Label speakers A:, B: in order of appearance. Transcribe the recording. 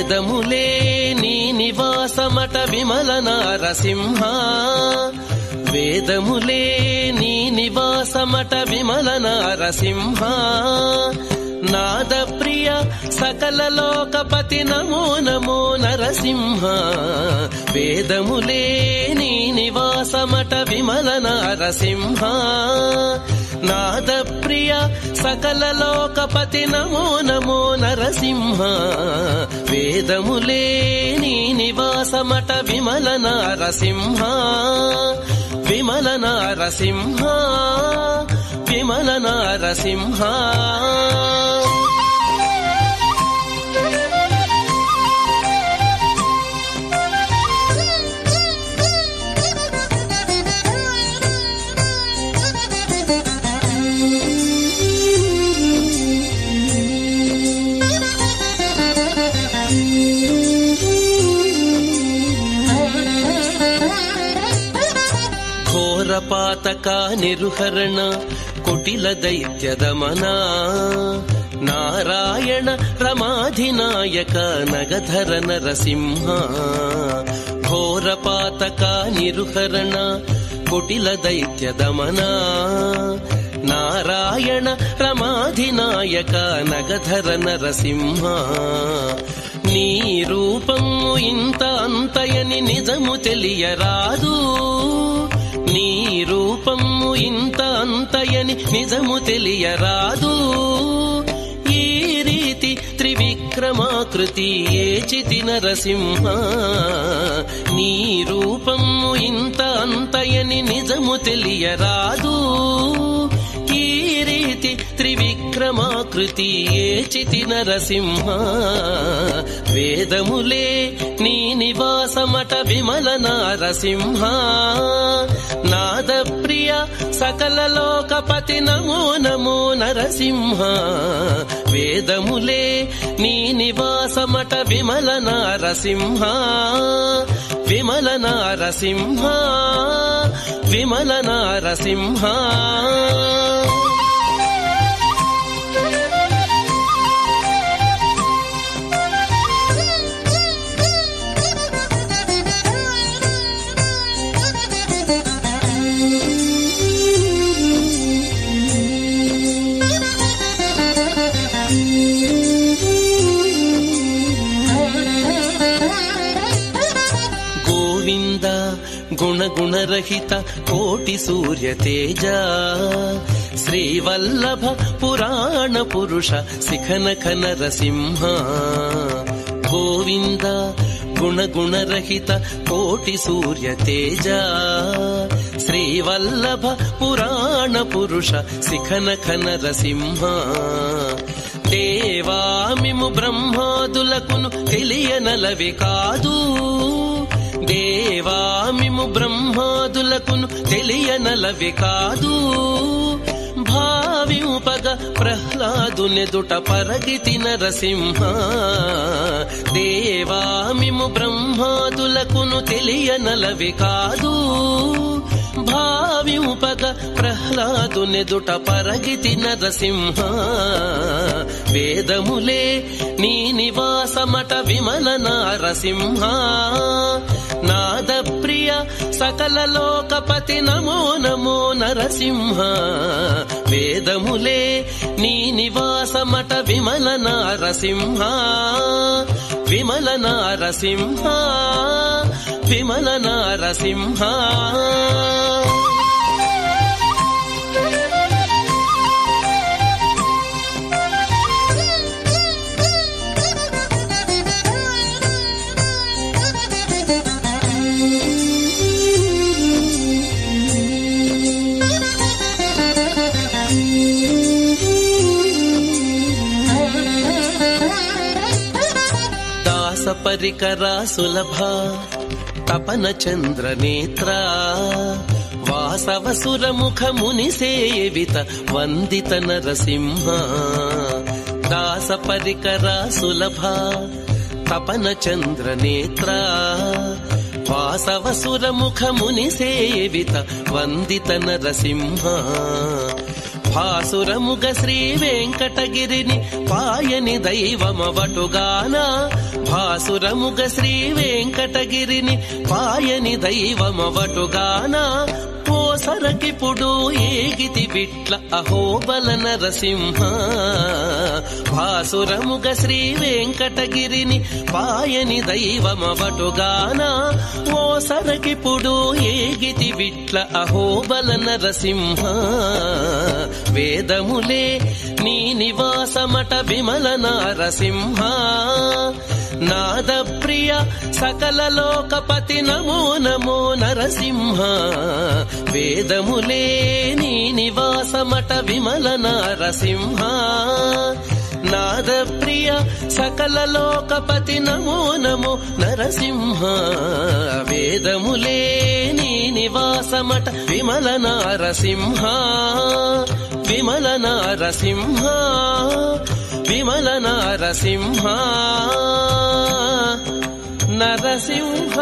A: వేదములే నీ నివాసమట విమల నారసింహ, వేదములే నీ నివాసమట విమల నారసింహ, నాద ప్రియ సకల లోకపతి నమో నమో నరసింహ, వేదములే నీ నివాసమట విమల నారసింహ, నాద ప్రియ సకల లోకపతి నమో నమో నరసింహ, వేదములే నీ నివాసమట విమల నారసింహ, విమల నారసింహ, విమల నారసింహ. ఘోరపాతక నిరుహరణ కుటిల దైత్య దమన, నారాయణ రమాధినాయక నగధర నరసింహ, ఘోరపాతక నిరుహరణ కుటిల దైత్య దమన, నారాయణ రమాధినాయక నగధర నరసింహ, నీ రూపము ఇంత అంతయని నిజము తెలియరాదు, నీ రూపము ఇంత అంతయని నిజము తెలియరాదు, ఈ రీతి త్రివిక్రమాకృతి ఏచితి నరసింహ, నీ రూపము ఇంత అంతయని నిజము తెలియరాదు, ఈ రీతి త్రివిక్రమాకృతి ఏచితి నరసింహ, వేదములే నీ నివాసమట విమల నారసింహ, నాద ప్రియ సకల లోకపతి నమో నమో నరసింహ, వేదములే నీ నివాసమట విమల నారసింహ, విమల నారసింహ, విమల నారసింహ. గోవింద గుణగుణరహిత కోటి సూర్య తేజ, శ్రీవల్లభ పురాణ పురుష శిఖనఖ నరసింహ, గోవింద గుణగుణరహిత కోటి సూర్య తేజ, శ్రీవల్లభ పురాణ పురుష శిఖనఖ నరసింహ, దేవామిము బ్రహ్మాదులకును తెలియనలవి కాదు, దేవామిము బ్రహ్మాదులకును తెలియనలవి కాదు, భావింపగ ప్రహ్లాదునెదుట పరగితి నరసింహ, దేవామిము బ్రహ్మాదులకును తెలియనలవి కాదు, భావింపగ ప్రహ్లాదునెదుట పరగితి నరసింహ, వేదములే నీ నివాసమట విమల నారసింహ, నాద ప్రియ సకల లోకపతి నమో నమో నరసింహ, వేదములే నీ నివాసమట విమల నారసింహ, విమల నారసింహ, విమల నారసింహ. పరికర సులభ తపన చంద్ర నేత్ర, వాసవ సురముఖ ముని సేవిత వందిత నరసింహ, దాస పరికర సులభ తపన చంద్ర నేత్ర, వాసవ సురముఖ ముని సేవిత వందిత నరసింహ, భాసురముగ శ్రీ వెంకటగిరిని పాయని దైవమవటుగాన భాసురముగ శ్రీ వెంకటగిరిని పాయని దైవమవటుగాన సరకిపుడు ఏగితి బిట్ల అహోబల నరసింహ భాసురముగ శ్రీ వెంకటగిరిని పాయని దైవమవటుగాన ఓ సరకిపుడు ఏగితి బిట్ల అహోబల నరసింహ వేదములే నీ నివాసమట విమల నరసింహ నాద ప్రియ సకల లోకపతి నమో నమో నరసింహ వేదములే నీ నివాసమట విమల నరసింహ నాద ప్రియ సకల లోకపతి నమో నమో నరసింహ వేదములే నీ నివాసమట విమల నరసింహ విమల నరసింహ విమల నరసింహ నరసింహ